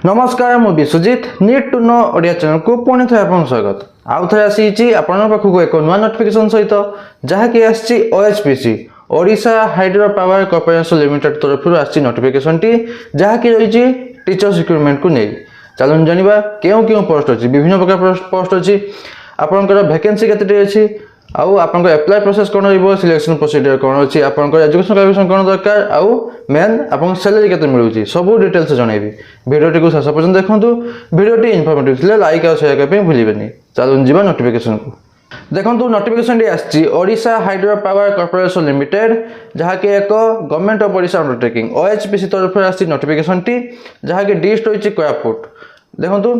नमस्कार मु Biswajit need to know Odia channel को पुणी थे आपन स्वागत आउ थे आसी आपन पाखक एक नुआ नोटिफिकेशन सहित जहाँकि आसी OHPC Odisha hydro power corporation limited तरफ आसी नोटिफिकेशन टी जहाँकि रही टीचर्स रिक्रुटमेंट को नहीं चलन जानिबा केउ केउ पोस्ट अछि विभिन्न प्रकार पोस्ट अछि आपनकर वैकेंसी केते अछि आउ आपनकर अप्लाई प्रोसेस कोन रहइबो सिलेक्शन प्रोसीजर कोन अछि आपनकर एजुकेशन क्वालिफिकेशन कोन दरकार आउ मेन आपन सैलरी केते मिलुछि सब डिटेल्स जणाइबी वीडियोटी को शेष पर्यंत देखंतु वीडियोटी इन्फॉर्मेटिव थिले लाइक आ शेयर करबे भूलिबेनी चलून जीवा नोटिफिकेशन को देखंतु नोटिफिकेशन डी आछि Odisha hydro power corporation limited जहा के एक गवर्नमेंट ऑफ ओडिशा अंडरटेकिंग ओएचपीसी तरफ आछि नोटिफिकेशन टी जहा के डिस्ट होछि कोरापुट देखंतु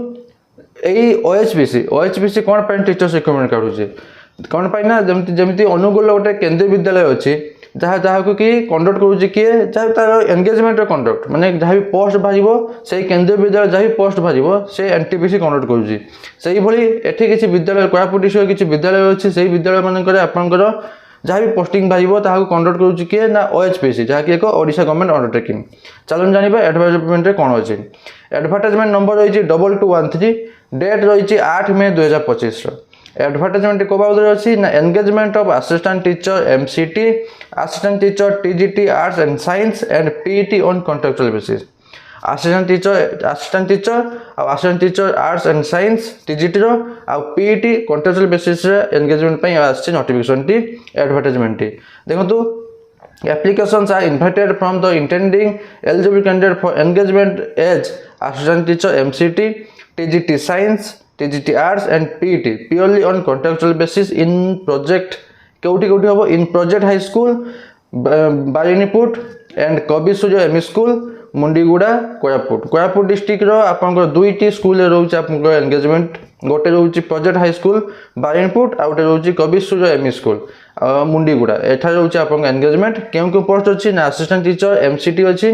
एई ओएचपीसी कोन पे टीचर्स रिक्रुटमेंट काढुछि कौन पाई ना जमती जमती अनुगुल गोटे केंद्रीय विद्यालय अच्छी जहाँ जहाँ को कि कंडक्ट करुच्ची किए जहाँ तार एंगेजमेंट कंडक्ट माने जहाँ भी पोस्ट बाहर से केंद्रीय विद्यालय जहाँ भी पोस्ट बाहर से एनटीपीसी कंडक्ट करुच्ची से भली एठी किसी विद्यालय कोरापुट डिस्ट्रिक्ट किसी विद्यालय अच्छी से विद्यालय मानकर आपंकर जहाँ भी पोस्टिंग बाहर ताकू कंडक्ट करुच्ची किए ना ओएचपीसी जहाँ कि एक ओडिशा गवर्नमेंट अंडरटेकिंग चलन जानिबा एडवर्टाइजमेंट कौन अच्छी एडवर्टाइजमेंट नंबर रही 2213 डेट रही 8 मे 2025 एडवर्टाइजमेंट को बाबद अच्छी ना engagement of assistant teacher MCT assistant teacher TGT arts and science and PET on contractual basis assistant teacher arts and science TGT रो आ पीईटी कॉन्ट्रैक्चुअल बेसिस रे एंगेजमेंट पई आछि नोटिफिकेशन टी एडवर्टाइजमेंट टी देखंतु applications are invited from the intending eligible candidate for engagement as assistant teacher MCT TGT science TGT arts and PET purely on contractual basis in project keuti hobo in project high school Bariniput and Kobisujo ME school Mundiguda Koraput district रो आपनकर दुईटी school रहउछि आपनकर engagement गोटे रहउछि project high school Barinput आ गोटे रहउछि कबिसुर एमई स्कूल मुंडीगुड़ा एठा रहउछि आपनकर एंगेजमेंट केउ पोस्ट अछि ना असिस्टेंट टीचर एमसीटी अछि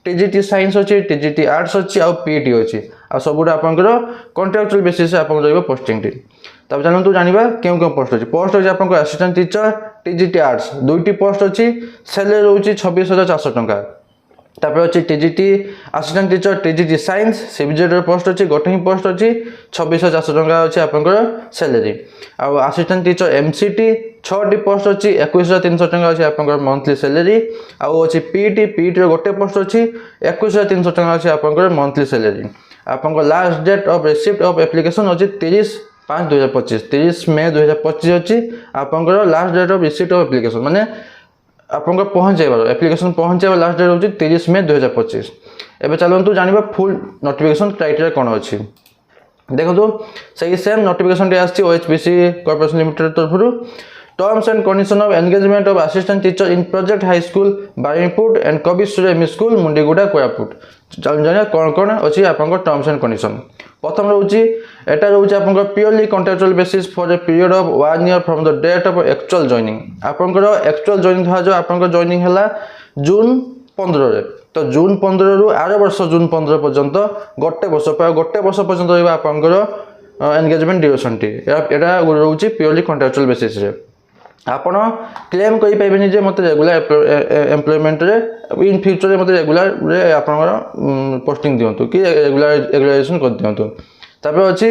टीजीटी साइंस अछि टीजीटी आर्ट्स अछि आ पीईटी अछि आ सबुडा आपनकर कॉन्ट्रैक्चुअल बेसिस आपन रहइबो पोस्टिंग टी तब जानंतु जानिबा केउ पोस्ट अछि आपनकर असिस्टेंट टीचर टीजीटी आर्ट्स दुईटी पोस्ट अछि सैलरी रहउछि 26400 टंका तापर अछि TGT assistant teacher TGT science CBZ post अछि गोटे ही पोस्ट अछि 26400 टंका अछि आपनकर सैलरी आ असिस्टेंट टीचर एमसीटी 6 टी पोस्ट अछि 21300 टंका अछि आपनकर मंथली सैलरी आ अछि पीईटी रो गोटे पोस्ट अछि 21300 टंका अछि आपनकर मंथली सैलरी आपनकर last date of receipt of application अछि 30/5/2025 30 मे 2025 अछि आपनकर last date of receipt of application माने आपनकर पहुंचेबार एप्लीकेशन पहुंचेबा लास्ट डेट होची 30 मे 2025 एबे चलंतु जानिबा फुल नोटिफिकेशन क्राइटेरिया कोन अछि देखंतु सही सेम नोटिफिकेशन टे आछि ओएचपीसी कॉर्पोरेशन लिमिटेड तरफरु terms and condition of engagement of assistant teacher in project high school Barinput and कबिसुर ME school मुंडीगुड़ा Koraput चलन जानिया कोन अछि आपनकर टर्म्स एंड कंडीशन प्रथम रहउछि एटा रहउछि आपनकर purely contractual basis for a period of 1 year from the date of actual joining आपनकर actual joining था जो आपनकर जॉइनिंग हला जून 15 रे तो जून 15 रु आरो वर्ष जून 15 पर्यंत गोटे वर्ष पर्यंत रहबा आपनकर एंगेजमेंट ड्यूरेशन टी एटा रहउछि प्योरली कॉन्ट्रैक्चुअल बेसिस रे आपण क्लेम करि पाइबेनी जे मते रेगुलर एम्प्लॉयमेंट रे इन फ्यूचर रे मते रेगुलर रे आपनकर पोस्टिंग दियंतु कि रेगुलराइजेशन कर दियंतु तापर अछि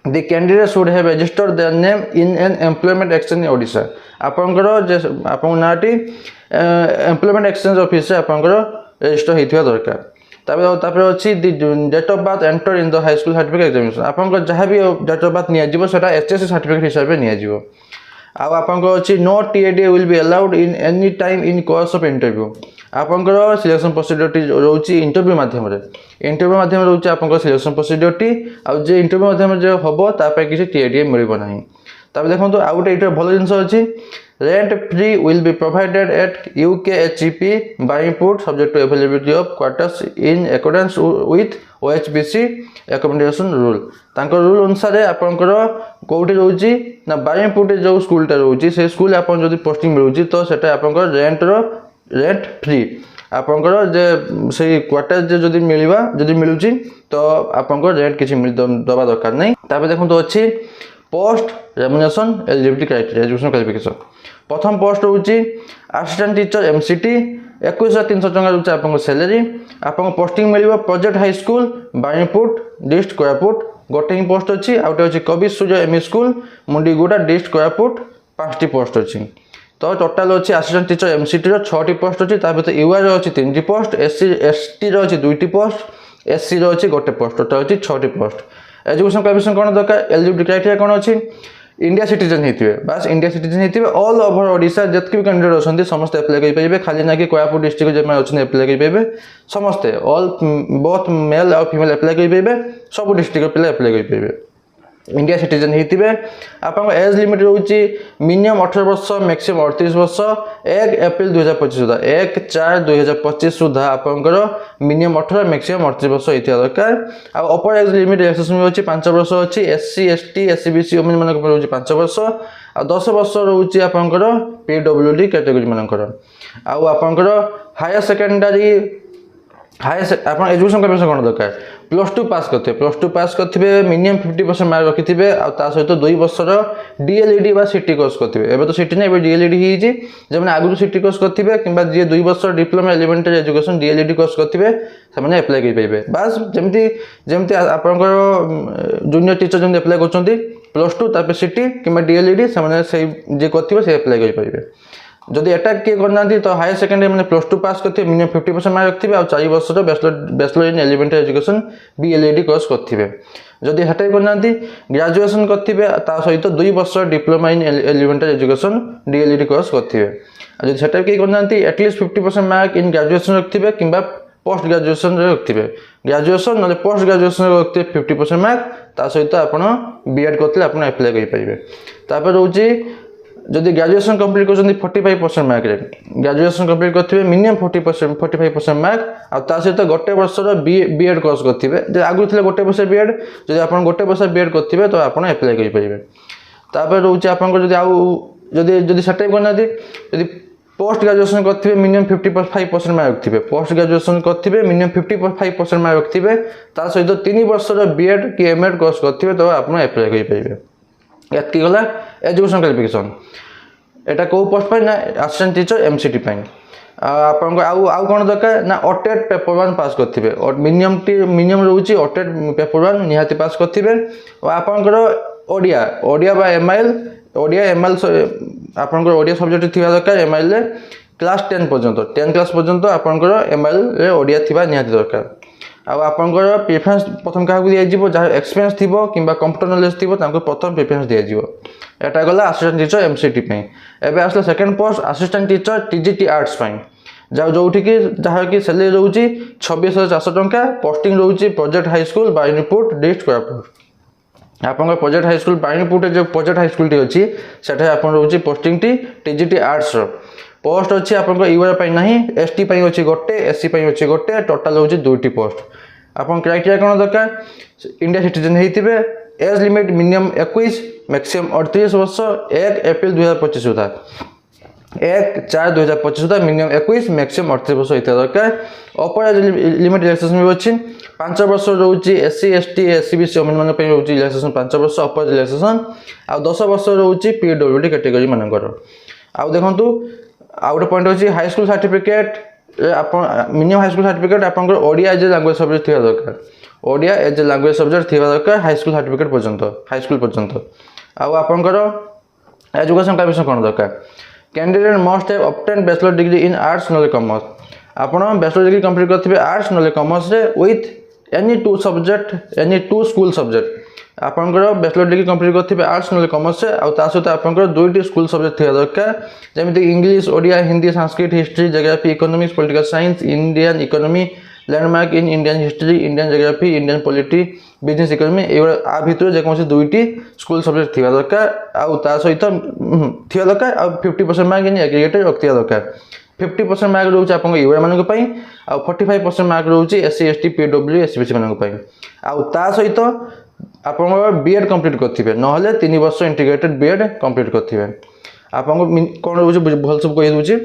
the candidate should have registered their name in an employment exchange इन ओडिशा आपनकर जे आपन नाटी एम्प्लॉयमेंट एक्सचेंज ऑफिस से आपनकर रजिस्टर हेथिया दरकार तापर अछि the date of birth enter in the high school certificate examination आपनकर जहां भी डेट ऑफ बर्थ निया जिवो सेटा एचएससी सर्टिफिकेट हिसाब रे निया जिवो आपनकर अछि no TAD will be allowed in any time in course of interview आपनकर सिलेक्शन प्रोसीजर टी रहउछि इंटरव्यू माध्यम रे रहउछि आपनकर सिलेक्शन प्रोसीजर टी आ जे इंटरव्यू माध्यम जे होबो ता पे किछि टीएडी मिलबो नाही तब देखंतु आउट एटा भलो जिंस अछि rent free will be provided at UKHEP Barinput subject to availability of quarters in accordance with OHPC accommodation rule तांकर रूल अनुसार आपनकर कोठी रहउछि ना बारिनपुट जो स्कूलटा रहउछि से स्कूल आपन जदी पोस्टिंग मिलुछि तो सेटा आपनकर रेंट फ्री आपनकर जे से क्वार्टर जे जदी मिलुछि तो आपनकर रेंट किछि दबा दरकार नै ताबे देखन तो अछि post remuneration eligibility criteria education qualification प्रथम पोस्ट रहउछि असिस्टेंट टीचर एमसीटी 21,300 ଟଙ୍କା ରହୁଛି ଆପଣଙ୍କ ସାଲାରୀ। ଆପଣଙ୍କ ପୋଷ୍ଟିଂ ମିଳିବ project high school Banipur district Koraput ଗୋଟେ ହିଁ ପୋଷ୍ଟ ଅଛି। ଆଉ ଗୋଟେ ଅଛି Kabi Surya ME school Mundiguda district Koraput 5ଟି ପୋଷ୍ଟ ଅଛି। तो टोटाल अच्छी असिस्टेंट टीचर एमसीटी 6टी पोस्ट अच्छी भर यूआर अच्छी 3टी पोस्ट एसटी अच्छी 2टी पोस्ट एससी अच्छी गोटे पोस्ट टोटाल अच्छी 6टी पोस्ट। एजुकेशन क्वालिफिकेशन कौन दरकार एलिजिबिलिटी क्राइटेरिया कौन अच्छी इंडिया सिटीजन होते बस इंडिया सिटीजन होते ऑल ओवर ओडिशा जितने भी कैंडिडेट अच्छा समस्त एप्लाय करेंगे खाली ना कि कोरापुट डिस्ट्रिक्ट जो अच्छे एप्लाय करेंगे समस्ते ऑल बोथ मेल और फीमेल एप्लाय करेंगे सब डिस्ट्रिक्ट पिला एप्लाय करेंगे इंडिया सिटीजन होते आप एज लिमिट रोचे मिनिमम 18 वर्ष मैक्सिमम 38 वर्ष 1 एप्रिल 2025 सुधा 1/4/2025 सुधा आपंकर मिनिमम 18 मैक्सिमम 38 वर्ष होता दरकार। अपर एज लिमिट रिलैक्सेशन रोचे 5 वर्ष अच्छी SC ST SC BC women मान रोचे 5 वर्ष आ 10 वर्ष रोचे आपंकर पीडब्ल्यूडी कैटेगरी मानकर आपंकर हायर सेकेंडरी आप एजुकेशन क्वालिफिकेशन कौन दरकार +2 पास करते मिनिमम 50% मार्क रखि सहित 2 वर्षर डीएलईडी बा सिटी कोर्स करते एबे तो सिटी नहीं डीएलईडी ही जब आगु सिटी कोर्स करते कि जी 2 वर्ष diploma elementary education DElEd course करते से एप्लाय करेंगे बस जमती जमती आपंकर जूनियर टीचर जमी एप्लाय कर +2 तापर सिटी कि डीएलईडी से जी करते एप्लाय करेंगे। जदि एटा किए करना तो हायर सेकेंडरी मैंने +2 पास करते मिनिमम 50% मार्क रखिए और 4 वर्ष bachelor in elementary education BElEd course करेंगे। जदि हेटा करना ग्रेजुएशन करेंगे सहित 2 वर्ष diploma in elementary education DElEd course करेंगे। जब से करना एटलिस्ट 50% मार्क इन ग्रेजुएशन रखिए कि पोस्ट ग्रेजुएशन रखिए ग्रेजुएशन ना पोस्ट ग्रेजुएशन रखिए 50% मार्क सहित आप बीएड करते एप्लाय करेंगे। रोचे जदि ग्रेजुएशन कंप्लीट कर 45% मार्क ग्रेजुएशन कंप्लीट करेंगे मिनिमम 45% मार्क आ सहित गोटे वर्षर बीएड कोर्स करेंगे आगु थे गोटे वर्ष बीएड जब आप गोटे वर्ष बीएड करेंगे तो आप एप्लाय करेंगे। रोचे आप जदि सेटा करना पोस्ट ग्रेजुएशन करेंगे मिनिमम 55% मार्क रखिए पोस्ट ग्रेजुएशन करेंगे मिनिमम 55% मार्क रखिए सहित 3 वर्षर बीएड कि एमएड कोर्स करेंगे तो आप एप्लाय करेंगे। ये गला एजुकेशन क्वालिफिकेशन एटा को पोस्ट ना असिस्टेंट टीचर एमसीटी आपको आउ कौन दरकार ना ऑटेट पेपर 1 पास करेंगे और मिनिमम रोचे ऑटेट पेपर 1 निहाती पास करेंगे और आपंकर ओडिया ओडिया बा एमआईएल ओडिया एमआईएल आपंकर ओडिया सब्जेक्ट थी दरकार एमआईएल क्लास 10 पर्यंत 10 क्लास पर्यंत आपंकर एमआईएल ओडिया थी निहाती दरकार। आपंकर प्रिफरेन्स प्रथम क्या दिज्व जहाँ एक्सपीरियंस थी कि कंप्यूटर नॉलेज थी प्रथम प्रिफरेन्स दिज्व। एटा गला असिस्टेंट टीचर एमसीटी एवं आसला second post assistant teacher TGT arts जो जहाँ कि सैलरी रोचे 26,400 टंका पोस्टिंग रोचे प्रोजेक्ट हाईस्कूल बाणीपुर डिस्ट्रिक्ट कोरापुट आप प्रोजेक्ट हाईस्कूल बाणीपुर जो प्रोजेक्ट हाईस्कूल टी अच्छी से रोचे पोस्टिंग टीजीटी आर्ट्स पोस्ट अच्छी आप यूआर ना एसटी अच्छी गोटे एससी अच्छी गोटे टोटाल रोचे 2टी पोस्ट। आप क्राइटेरिया कौन दरकार इंडिया सिटीजन होते एज लिमिट मिनिमम 21 मैक्सिमम 38 वर्ष 1 एप्रिल 2025 सुधा 1/4/2025 सुधा मिनिमम 21 मैक्सिमम 38 वर्ष होता दरकार। अपर एज लिमिट रिलैक्सेशन भी अच्छी 5 वर्ष रोचे SC ST SC BC women मान रोचे रिलैक्सेशन 5 वर्ष अपर रिलैक्सेशन आ 10 वर्ष रोचे पीडब्ल्यूडी कैटेगरी मानकर। आउ देखु आउ गोटे पॉइंट अच्छी high school certificate minimum high school certificate आपंकर Odia as a language subject थी दरकार Odia as a language subject थी दरकार हाईस्कूल सर्टिफिकेट पर्यंत हाईस्कूल पर्यंत। आपंकर एजुकेशन क्वालिफिकेशन कौन दरकार candidate must have obtain bachelor degree in arts नॉले कॉमर्स आप बैचलर डिग्री कंप्लीट करेंगे आर्ट्स नॉले commerce with any 2 subject any 2 school subject आपंकर बैचलर डिग्री कंप्लीट करेंगे आर्ट्स नॉले कॉमर्स सहित आपंकर 2टी स्कूल सब्जेक्ट थी दरकार जमी English Odia Hindi Sanskrit history geography economics political science Indian economy landmark in Indian history Indian geography Indian polity business economy आ भितर जेकोसी 2टी स्कूल सब्जेक्ट थी दरकार सहित थी दरकार 50% मार्क इन एग्रीगेटेड रखा दरकार 50% मार्क रोचे आप यूआर मान 45% मार्क रोचे एससी एसटी पीडब्ल्यू एससीबीसी मान सहित आप बीएड कंप्लीट करेंगे ना 3 वर्ष इंटीग्रेटेड बीएड कंप्लीट करेंगे। आप कौन रोचे भल सब कही दूसरी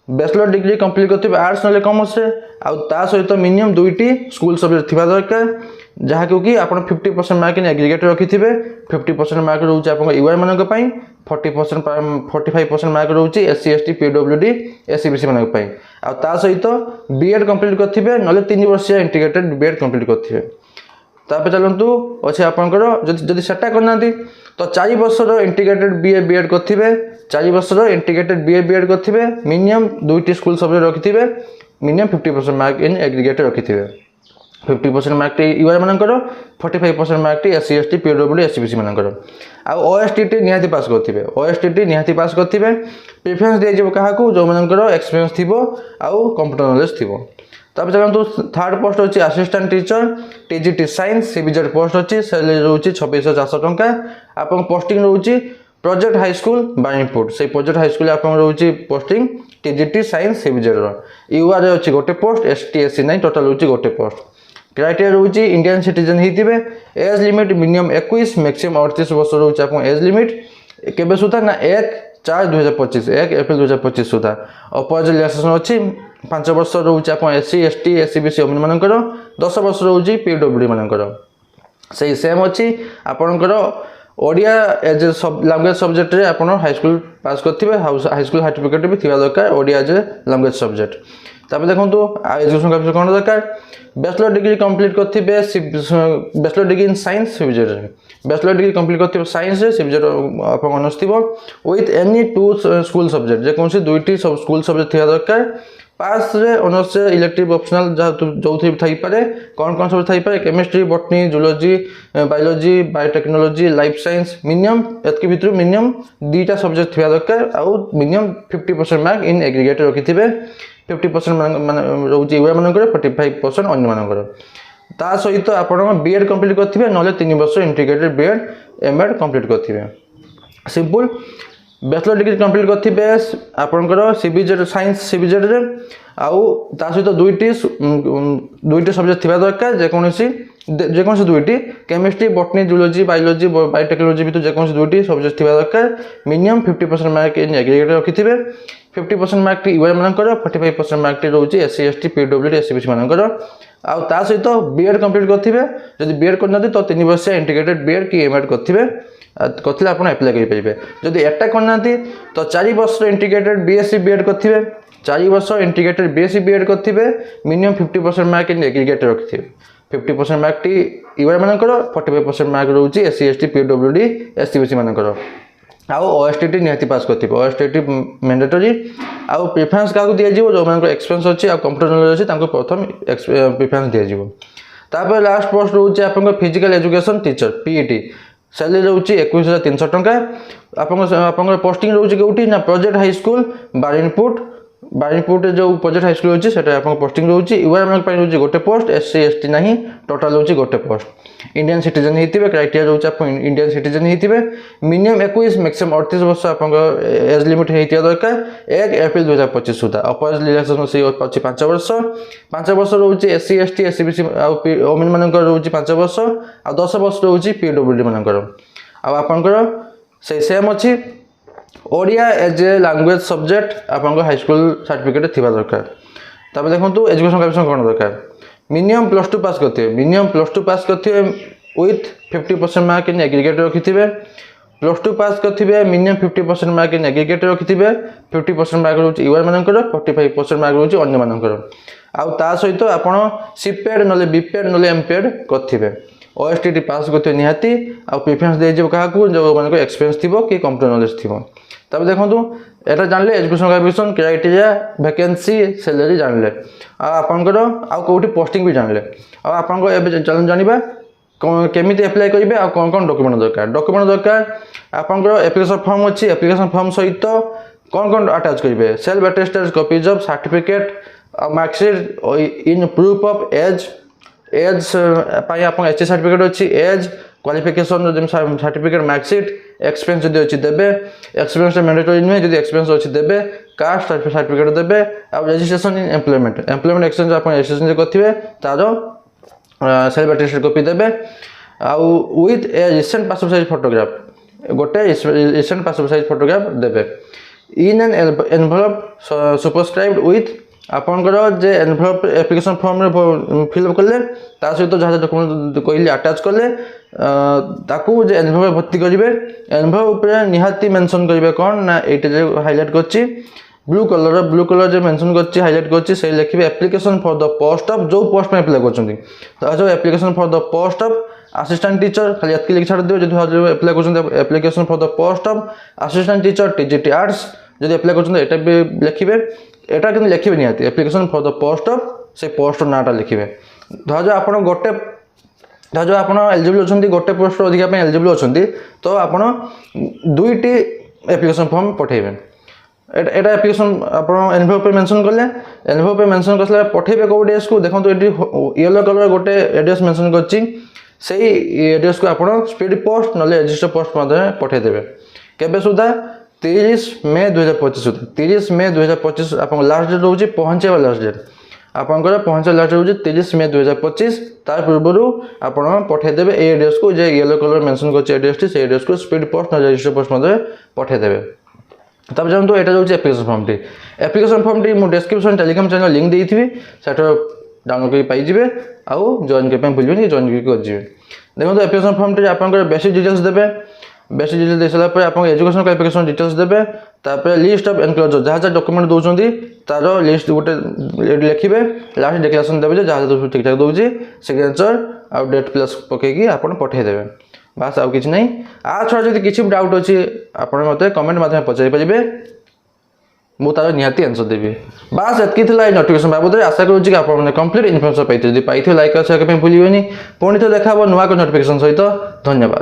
बैचलर डिग्री कंप्लीट करेंगे आर्ट्स ना कॉमर्स सहित मिनिमम 2टी स्कूल सब्जेक्ट थी दरकार जहाँ कि आप 50% मार्क इन एग्रीगेट रखिथे 50% मार्क रोचे आप यूआर मान 45% मार्क रोचे एससी एसटी पीडब्ल्यूडी एससीबीसी मान सहित बीएड कंप्लीट करेंगे ना 3 वर्ष इंटीग्रेटेड बीएड कंप्लीट करेंगे। तापर चलतु अच्छे आपंकर जदि सेटा करना तो 4 वर्षर इंटीग्रेटेड बीए बीएड करेंगे 4 वर्षर इंटीग्रेटेड बीए बीएड करेंगे मिनिमम 2टी स्कूल सब्जेक्ट रखिथे मिनिमम 50% मार्क इन एग्रीगेट रखिथे 50% मार्क टी यूआर मानकर 45% मार्क टी एससी एसटी पीडब्ल्यूडी एससीबीसी मानकर आउ ओएसटीटी निहाती पास करथिबे ओएसटीटी निहाती पास करथिबे प्रेफरेंस दिया जेबो काहाकू जो मानकर एक्सपीरियंस थिबो आउ कंप्यूटर नॉलेज थिबो। तापर चलंतु थर्ड पोस्ट अछि assistant teacher TGT science CBZ post अछि सैलरी रहउछि 26400 टंका आपन पोस्टिंग रहउछि प्रोजेक्ट हाई स्कूल बाणीपुर से प्रोजेक्ट हाई स्कूल आपन रहउछि पोस्टिंग टीजीटी साइंस सीबीजेड रो यूआर अछि गोटे पोस्ट एसटी एससी नहीं टोटल रहउछि गोटे पोस्ट। क्राइटेरिया रोचे इंडियन सिटीजन होते एज लिमिट मिनिमम 21 मैक्सिमम 38 वर्ष रोचे आप एज लिमिट केबे सुधा ना 1/4/2025 1 एप्रिल 2025 सुधा अपर रिलैक्सेशन अच्छी 5 वर्ष रोचे आप एससी एसटी एससीबीसी ओमेन मानकर 10 वर्ष रोचे पीडब्ल्यूडी मानकर से सेम अच्छी आपणकर ओडिया एज लैंग्वेज सब्जेक्ट रे आप हाई स्कूल पास करेंगे हाई स्कूल सर्टिफिकेट भी थी दरकार ओडिया एज लैंग्वेज सब्जेक्ट। तापर देखो एजुकेशन क्वालिफिकेशन कौन दरकार बैचलर डिग्री कंप्लीट करथिबे bachelor degree in science CBZ bachelor degree complete करथिबे साइंस रे सीबीजेड अपन ऑनर्स थिबो विथ एनी 2 स्कूल सब्जेक्ट जे कोनसी 2टी सब स्कूल सब्जेक्ट थिया दरकार पास रे ऑनर्स से इलेक्टिव ऑप्शनल जो थी थाई पारे कौन सब थाई पारे chemistry botany zoology biology biotechnology life science minimum एतके भितर मिनिमम 2टा सब्जेक्ट थिया दरकार आउ मिनिमम 50% मार्क इन एग्रीगेट रखिथिबे 50% मान रोचे यूआर मानकर 45% अन्य मानकर ता सहित आप बीएड कंप्लीट करेंगे ना 3 वर्ष इंटीग्रेटेड बीएड एमएड कंप्लीट करेंगे सिंपल बैचलर डिग्री कंप्लीट करेंगे आपंकर सीबीजेड साइंस सीबीजेड रे आउ ता सहित 2टी सब्जेक्ट थिबा दरकार जेकोसी 2टी chemistry botany zoology biology biotechnology भी जेकोसी 2टी सब्जेक्ट थिबा दरकार मिनिमम 50% मार्क इन एग्रीगेट रखिथिबे 50% मार्क टी यूआर मानकर 45% मार्क टी रोचे एससी एसटी पीडब्ल्यूडी एससीबीसी मानकर आउ ता सहित बीएड कंप्लीट करेंगे जदि बीएड करना तो 3 वर्ष इंटीग्रेटेड बीएड कि एमएड करेंगे करथिले आपण अप्लाई करि परिबे जदि एटा करना तो 4 वर्ष इंटीग्रेटेड बीएससी बीएड करेंगे 4 वर्ष इंटीग्रेटेड बीएससी बीएड करेंगे मिनिमम 50% मार्क इन एग्रीगेट रखिथिबे 50% मार्क टी यूआर मानकर 45% मार्क रोचे एससी एसटी पीडब्ल्यूडी एससीबीसी मानकर आउ ओएसटीटी निहाती पास करथिबे ओएसटीटी मैंडेटरी आउ प्रेफरेंस काको दिया जिवो जो मानकर एक्सपीरियंस अछि आ कंप्यूटर नॉलेज अछि तांको प्रथम प्रेफरेंस दिया जिवो। तापर लास्ट पोस्ट रोचे आपन physical education teacher PET salary रोचे 21300 टंका आपन पोस्टिंग रोचे केउटी ना प्रोजेक्ट हाई स्कूल बाणीपुर जो प्रोजेक्ट हाई स्कूल अच्छी से पोस्टिंग रोचे यूआर मान रोचे गोटे पोस्ट एससी एसटी नहीं टोटाल रोचे गोटे पोस्ट इंडियन सिटीजन होते क्राइटेरिया रोचे आप इंडियन सिटीजन होते मिनिमम 21 मैक्सिमम 38 वर्ष आप एज लिमिट होता दरकार 1 एप्रिल 2025 सुधा अपर रिलैक्सेशन से अच्छी 5 वर्ष रोचे एससी एसटी एससीबीसी ओमेन मान रोचे 5 वर्ष आ 10 वर्ष रोचे पीडब्ल्यूडी मानकर आपंकर से सेम अच्छी Odia as a language subject आपन हाई स्कूल सर्टिफिकेट थिबा दरकार। तबे देखंतु एजुकेशन क्वालिफिकेशन कोन दरकार मिनिमम +2 पास करथिबे मिनिमम +2 पास करथिबे विथ 50% मार्क इन एग्रीगेट रखिथिबे +2 पास करथिबे मिनिमम 50% मार्क इन एग्रीगेट रखिथिबे 50% मार्क रोचे यूआर मानकर 45% मार्क रोचे अन्य मानकर आउ ता सहित आपण सीपेड नले बीपेड नले एमपेड करथिबे ओएसटीटी पास करथिबे निहाती आ प्रेफरेंस दे जे काहाकू जो मानकर एक्सपीरियंस थिबो कि कंप्यूटर नॉलेज थिबो। तब देखो एटा जानले education qualification criteria vacancy salary जानले आपनकर आ कोठी पोस्टिंग भी जानले आपन एबे चलन जानिबा केमिति अप्लाई करिवे आ कोन डॉक्यूमेंट दरकार आपनकर एप्लिकेशन फॉर्म अछि एप्लिकेशन फॉर्म सहित कोन अटैच करिवे self attested copies of certificate marksheet in proof of age पाई आपन एचएस सर्टिफिकेट अछि एज क्वालिफिकेशन जो सर्टिफिकेट मार्कशीट एक्सपीरियंस जदि अच्छी देबे एक्सपीरियंस मैंडेटरी नुहे जदि एक्सपीरियंस अच्छी देबे कास्ट सर्टिफिकेट देबे आ रजिस्ट्रेशन इन एम्प्लॉयमेंट एक्सचेंज आप एक्सचेंज करथिबे तार सेल्फ अटेस्टेड कॉपी देबे आ with a recent passport size photograph गोटे रिसेंट पासपोर्ट साइज फोटोग्राफ देबे in an envelope superscribed with ଆପଣଙ୍କର ଯେ ଏନଭଲପ ଆପ୍ଲିକେସନ ଫର୍ମରେ ଫିଲ୍ଅପ୍ କଲେ ତା ସହିତ ଯାହା ଯାହା ଡକୁମେଣ୍ଟ କହିଲି ଆଟାଚ୍ କଲେ ତାକୁ ଯେ ଏନଭଲପ ଭର୍ତ୍ତି କରିବେ। ଏନଭଲପ ଉପରେ ନିହାତି ମେନସନ୍ କରିବେ କ'ଣ ନା ଏଇଟା ଯେ ହାଇଲାଇଟ୍ କରିଛି ବ୍ଲୁ କଲର যে মেনশন করছি হাইলাইট করছি সেই লিখবে application for the post of যে পোস্ট में আপ্লাই করছেন তো application for the post of assistant teacher খালি এতকি লিখি ছাড়ি দিও যদি আপ্লাই করছেন application for the post of assistant teacher TGT arts যদি আপ্লাই করছেন এটা भी লিখবে এটা কিন্তু লিখবে নিহাতি application for the post of সেই পোস্টর নাটা লিখবে ধরা আপন গোটে ধরা আপন এলিজিবল অছন্তি গোটে পোস্টর অধিকা ପାଇଁ এলিজিবল অছন্তি তো আপন দুইটি আপ্লিকেশন ফর্ম পঠাইবেন এটা আপ্লিকেশন আপনার এনভেলপে মেনশন কলে এনভেলপে মেনশন করলে পঠাইবে কেউ এড্রেস को দেখুন এটি ইয়েলো কলর গোটে এড্রেস মেনশন করছি সেই এড্রেস को আপনার স্পিড পোস্ট নলে রেজিস্টার পোস্ট মাধ্যমে পঠাই দেবে কেবে সুদ্ধা 30 মে 2025 সুদ্ধা 30 মে 2025 আপনার লাস্ট ডেট রয়েছে পৌঁছাইবা লাস্ট ডেট আপনার পৌঁছা লাস্ট রয়েছে 30 মে 2025 তার পূর্বরু আপনার পঠাই দেবে এই এড্রেস को যে ইয়েলো কলর মেনশন করছে এড্রেসটি সেই এড্রেস को স্পিড পোস্ট নলে রেজিস্টার পোস্ট মাধ্যমে পঠাই দেবে। তবে জানতো এটা হচ্ছে আপ্লিকেশন ফর্মটি মু ডেসক্রিপশন টেলিগ্রাম চ্যানেল লিঙ্ক ଦେଇଥିବି সেটা ডাউনলোড করে পাইଯିବେ ଆଉ জয়েন କରିବା ପାଇଁ ଭୁଲିବେନି ଜଏନ୍ କରିଯିବେ। ଦେଖନ୍ତୁ ଆପ୍ଲିକେସନ ଫର୍ମଟି ଆପଣଙ୍କର ବେସିକ୍ ଡିଟେଲ୍ସ ଦେବେ ବେସିକ୍ ଡିଟେଲ୍ସ ଦେଇ ସାରିଲା ପରେ ଆପଣଙ୍କ ଏଜୁକେସନ କ୍ୱାଲିଫିକେସନ ଡିଟେଲ୍ସ ଦେବେ ତାପରେ লিস্ট অফ এনক্লোজর ଯାହା ଯାହା ଡକୁମେଣ୍ଟ ଦେଉଛନ୍ତି ତାର লিস্ট ଗୋଟେ ଲେଖିବେ ଲାଷ୍ଟ ଡିକ୍ଲାରେସନ ଦେବେ ଯେ ଯାହା ଯାହା ଠିକ୍ ଠାକ୍ ଦେଉଛି ସିଗ୍ନେଚର ଆଉ ଡେଟ୍ ପ୍ଲସ୍ ପକେଇକି ଆପଣ ପଠାଇ ଦେବେ ବାସ୍ ଆଉ କିଛି ନାହିଁ। ଆ ଛଡ଼ା ଯଦି କିଛି ବି ଡାଉଟ୍ ଅଛି ଆପଣ ମୋତେ କମେଣ୍ଟ ମାଧ୍ୟମରେ ପଚାରି ପାରିବେ ମୁଁ ତାର ନିହାତି ଆନ୍ସର ଦେବି। ବାସ୍ ଏତିକି ଥିଲା ଏଇ ନୋଟିଫିକେସନ ବାବଦରେ ଆଶା କରୁଛି କି ଆପଣମାନେ କମ୍ପ୍ଲିଟ୍ ଇନଫର୍ମେସନ୍ ପାଇଥିବେ ଯଦି ପାଇଥିବେ ଲାଇକ୍ କରିବା ପାଇଁ ଭୁଲିବେନି ପୁଣି ଥରେ ଦେଖା ହେବ ନୂଆ ଏକ ନୋଟିଫିକେସନ ସହିତ ଧନ୍ୟବାଦ।